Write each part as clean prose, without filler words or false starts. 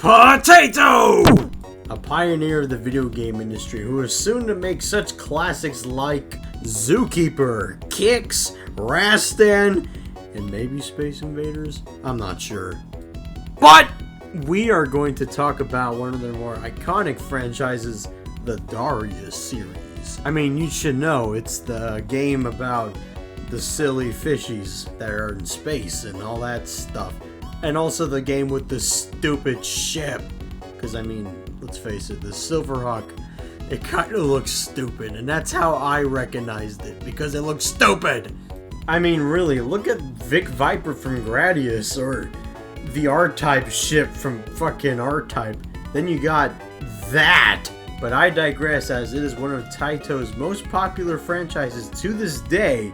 Potato! A pioneer of the video game industry who is soon to make such classics like Zookeeper, Kicks, Rastan, and maybe Space Invaders? I'm not sure. But we are going to talk about one of their more iconic franchises, the Darius series. I mean, you should know, it's the game about the silly fishies that are in space and all that stuff. And also the game with the stupid ship. Because, I mean, let's face it, the Silverhawk, it kind of looks stupid. And that's how I recognized it, because it looks stupid. I mean, really, look at Vic Viper from Gradius, or the R-Type ship from fucking R-Type. Then you got that. But I digress, as it is one of Taito's most popular franchises to this day,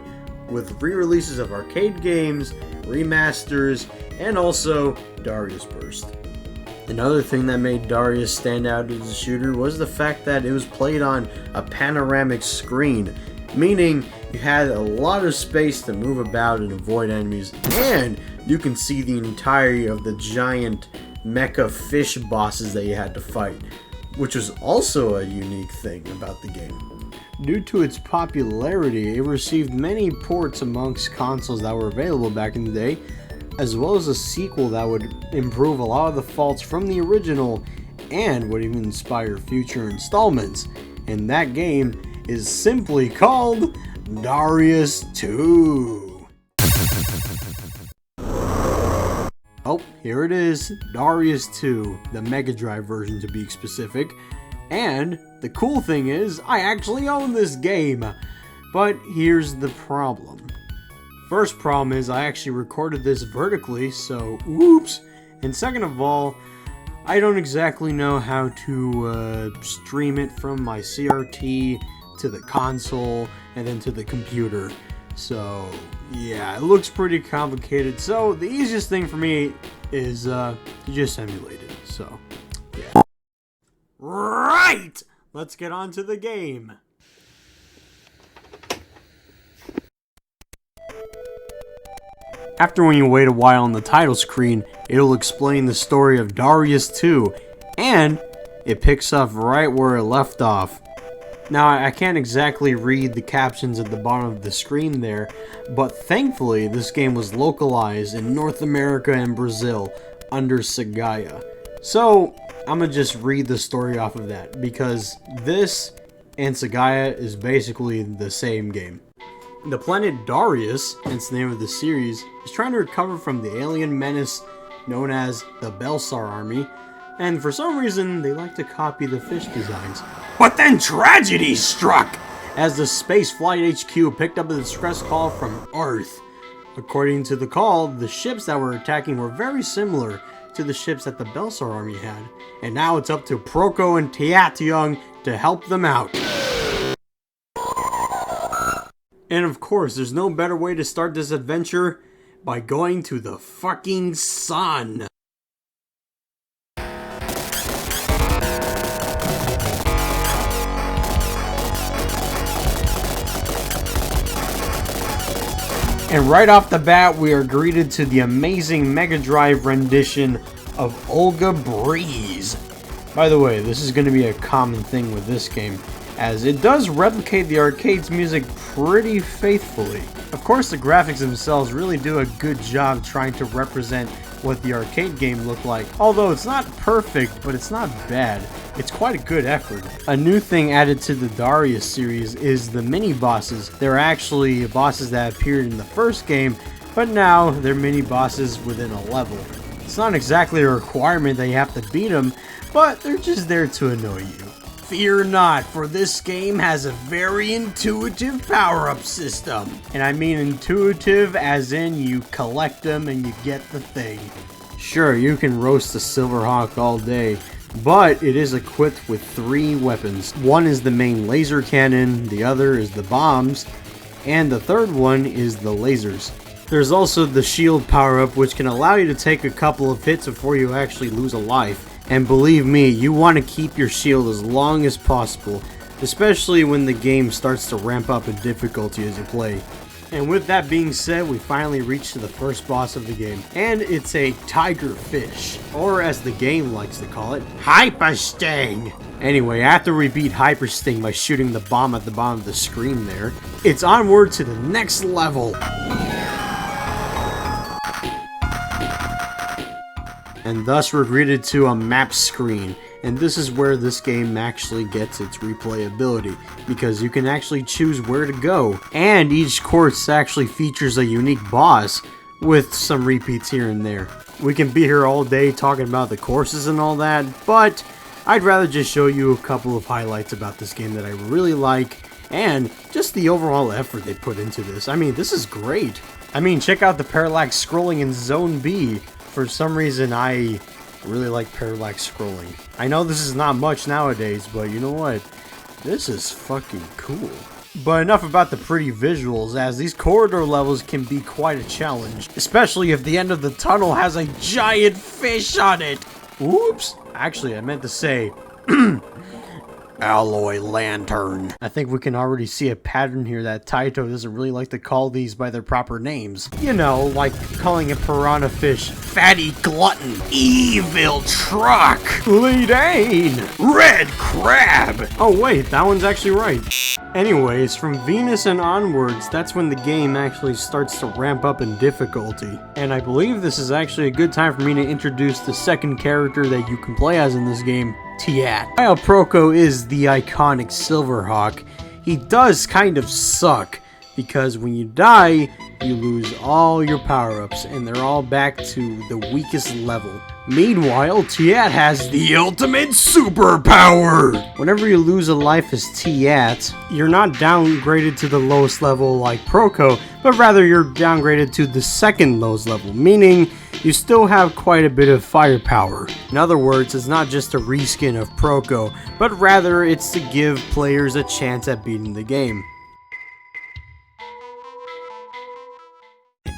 with re-releases of arcade games, remasters, and also Darius Burst. Another thing that made Darius stand out as a shooter was the fact that it was played on a panoramic screen, meaning you had a lot of space to move about and avoid enemies, and you can see the entirety of the giant mecha fish bosses that you had to fight, which was also a unique thing about the game. Due to its popularity, it received many ports amongst consoles that were available back in the day, as well as a sequel that would improve a lot of the faults from the original and would even inspire future installments. And that game is simply called Darius 2. Oh, here it is, Darius 2, the Mega Drive version to be specific. And the cool thing is, I actually own this game. But here's the problem. First problem is I actually recorded this vertically, so whoops. And second of all, I don't exactly know how to stream it from my CRT to the console and then to the computer. So yeah, it looks pretty complicated. So the easiest thing for me is to just emulate it. So yeah. Right! Let's get on to the game. After when you wait a while on the title screen, it'll explain the story of Darius 2, and it picks up right where it left off. Now, I can't exactly read the captions at the bottom of the screen there, but thankfully this game was localized in North America and Brazil under Sagaia. So, I'm gonna just read the story off of that, because this and Sagaia is basically the same game. The planet Darius, hence the name of the series, is trying to recover from the alien menace known as the Belsar Army, and for some reason they like to copy the fish designs. But then tragedy struck as the Space Flight HQ picked up a distress call from Earth. According to the call, the ships that were attacking were very similar to the ships that the Belsar Army had, and now it's up to Proco and Tiatyung to help them out. And of course, there's no better way to start this adventure by going to the fucking sun. And right off the bat, we are greeted to the amazing Mega Drive rendition of Olga Breeze. By the way, this is going to be a common thing with this game, as it does replicate the arcade's music pretty faithfully. Of course, the graphics themselves really do a good job trying to represent what the arcade game looked like, although it's not perfect, but it's not bad. It's quite a good effort. A new thing added to the Darius series is the mini-bosses. They're actually bosses that appeared in the first game, but now they're mini-bosses within a level. It's not exactly a requirement that you have to beat them, but they're just there to annoy you. Fear not, for this game has a very intuitive power-up system. And I mean intuitive as in you collect them and you get the thing. Sure, you can roast the Silverhawk all day, but it is equipped with 3 weapons. One is the main laser cannon, the other is the bombs, and the third one is the lasers. There's also the shield power-up, which can allow you to take a couple of hits before you actually lose a life. And believe me, you want to keep your shield as long as possible, especially when the game starts to ramp up in difficulty as you play. And with that being said, we finally reached to the first boss of the game. And it's a tiger fish, or as the game likes to call it, Hyper Sting. Anyway, after we beat Hyper Sting by shooting the bomb at the bottom of the screen there, it's onward to the next level. And thus we're greeted to a map screen. And this is where this game actually gets its replayability, because you can actually choose where to go. And each course actually features a unique boss, with some repeats here and there. We can be here all day talking about the courses and all that, but I'd rather just show you a couple of highlights about this game that I really like, and just the overall effort they put into this. I mean, this is great. I mean, check out the parallax scrolling in Zone B. For some reason, I really like parallax scrolling. I know this is not much nowadays, but you know what? This is fucking cool. But enough about the pretty visuals, as these corridor levels can be quite a challenge, especially if the end of the tunnel has a giant fish on it. Oops. Actually, I meant to say alloy lantern. I think we can already see a pattern here that Taito doesn't really like to call these by their proper names. You know, like calling a piranha fish Fatty Glutton, Evil Truck, Leadane, Red Crab. Oh wait, that one's actually right. Anyways, from Venus and onwards, that's when the game actually starts to ramp up in difficulty. And I believe this is actually a good time for me to introduce the second character that you can play as in this game, Tiat. While Proco is the iconic Silverhawk, he does kind of suck, because when you die, you lose all your power-ups, and they're all back to the weakest level. Meanwhile, Tiat has the ultimate superpower! Whenever you lose a life as Tiat, you're not downgraded to the lowest level like Proco, but rather you're downgraded to the second lowest level, meaning you still have quite a bit of firepower. In other words, it's not just a reskin of Proco, but rather it's to give players a chance at beating the game.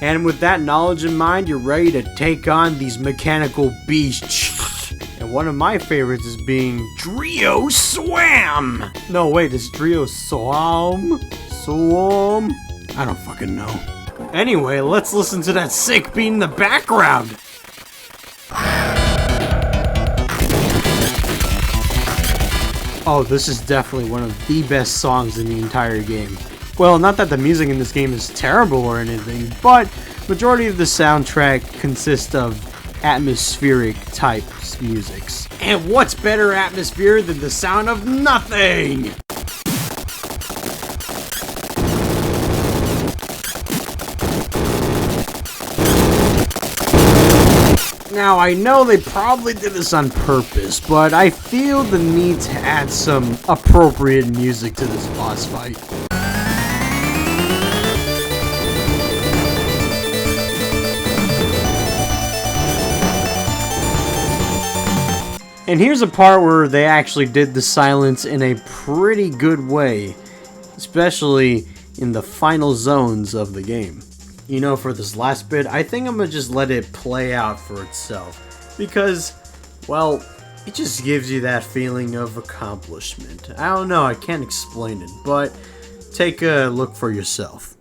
And with that knowledge in mind, you're ready to take on these mechanical beasts. And one of my favorites is being Drio Swam! No, wait, is Drio Swam? Swam? I don't fucking know. Anyway, let's listen to that sick beat in the background. Oh, this is definitely one of the best songs in the entire game. Well, not that the music in this game is terrible or anything, but majority of the soundtrack consists of atmospheric type musics. And what's better atmosphere than the sound of nothing? Now, I know they probably did this on purpose, but I feel the need to add some appropriate music to this boss fight. And here's a part where they actually did the silence in a pretty good way, especially in the final zones of the game. You know, for this last bit, I think I'm gonna just let it play out for itself, because, well, it just gives you that feeling of accomplishment. I don't know, I can't explain it, but take a look for yourself.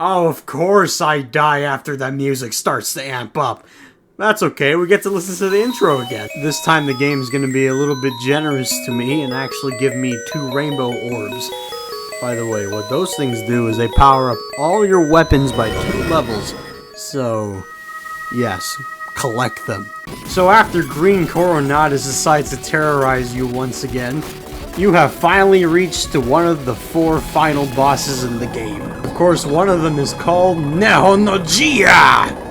Oh, of course I die after the music starts to amp up. That's okay, we get to listen to the intro again. This time the game's gonna be a little bit generous to me and actually give me 2 rainbow orbs. By the way, what those things do is they power up all your weapons by 2 levels. So, yes, collect them. So after Green Coronatus decides to terrorize you once again, you have finally reached to one of the 4 final bosses in the game. Of course, one of them is called Nehonogia!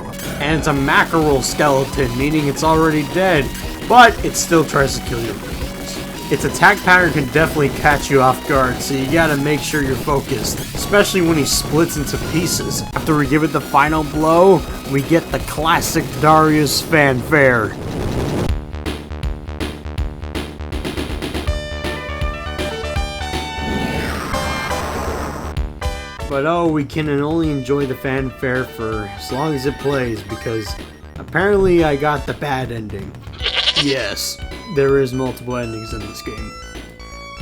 And it's a mackerel skeleton, meaning it's already dead, but it still tries to kill your friends. Its attack pattern can definitely catch you off guard, so you gotta make sure you're focused, especially when he splits into pieces. After we give it the final blow, we get the classic Darius fanfare. But oh, we can only enjoy the fanfare for as long as it plays, because apparently I got the bad ending. Yes, there is multiple endings in this game.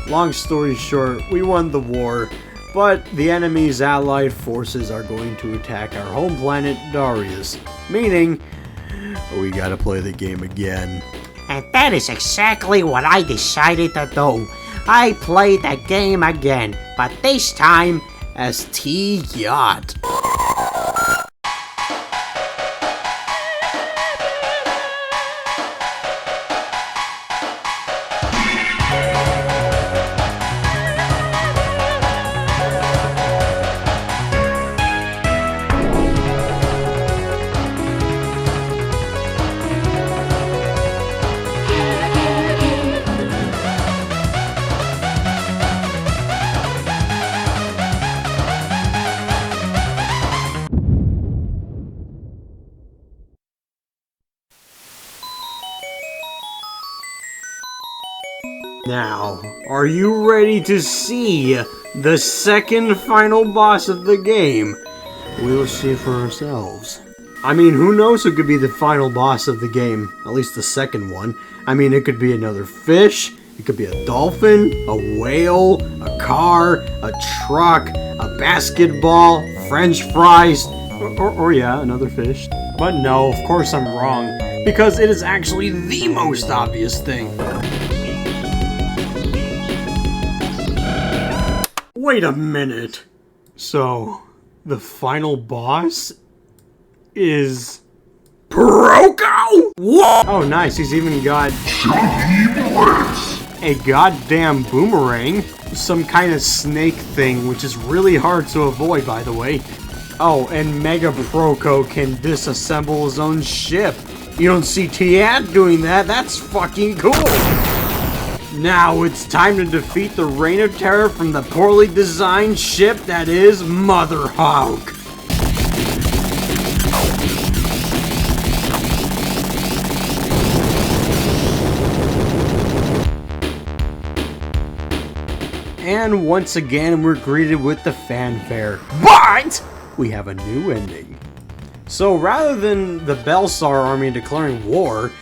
Long story short, we won the war, but the enemy's allied forces are going to attack our home planet, Darius. Meaning, we gotta play the game again. And that is exactly what I decided to do. I played the game again, but this time as T-Yacht. Now, are you ready to see the second final boss of the game? We'll see for ourselves. I mean, who knows who could be the final boss of the game? At least the second one. I mean, it could be another fish, it could be a dolphin, a whale, a car, a truck, a basketball, French fries, or yeah, another fish. But no, of course I'm wrong, because it is actually the most obvious thing. Wait a minute. So, the final boss is Proko? What? Oh, nice. He's even got a goddamn boomerang. Some kind of snake thing, which is really hard to avoid, by the way. Oh, and Mega Proko can disassemble his own ship. You don't see Tiat doing that. That's fucking cool. Now it's time to defeat the Reign of Terror from the poorly designed ship that is Mother Hawk. And once again we're greeted with the fanfare. But we have a new ending. So rather than the Belsar army declaring war,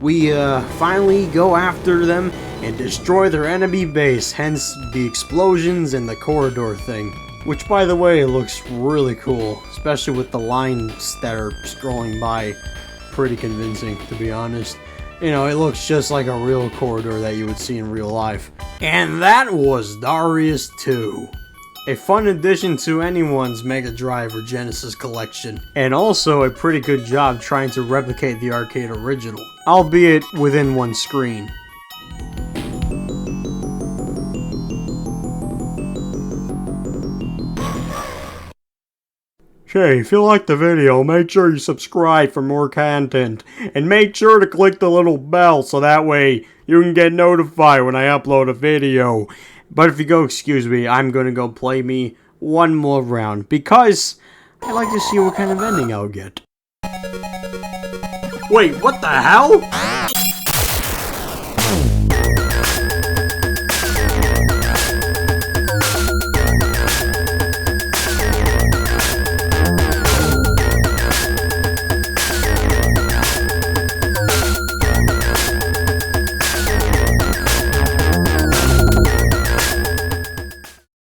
we finally go after them and destroy their enemy base, hence the explosions and the corridor thing. Which, by the way, looks really cool, especially with the lines that are scrolling by. Pretty convincing, to be honest. You know, it looks just like a real corridor that you would see in real life. And that was Darius 2. A fun addition to anyone's Mega Drive or Genesis collection. And also a pretty good job trying to replicate the arcade original, albeit within one screen. Hey, if you liked the video, make sure you subscribe for more content. And make sure to click the little bell so that way you can get notified when I upload a video. But if you go excuse me, I'm gonna go play me one more round. Because I like to see what kind of ending I'll get. Wait, what the hell?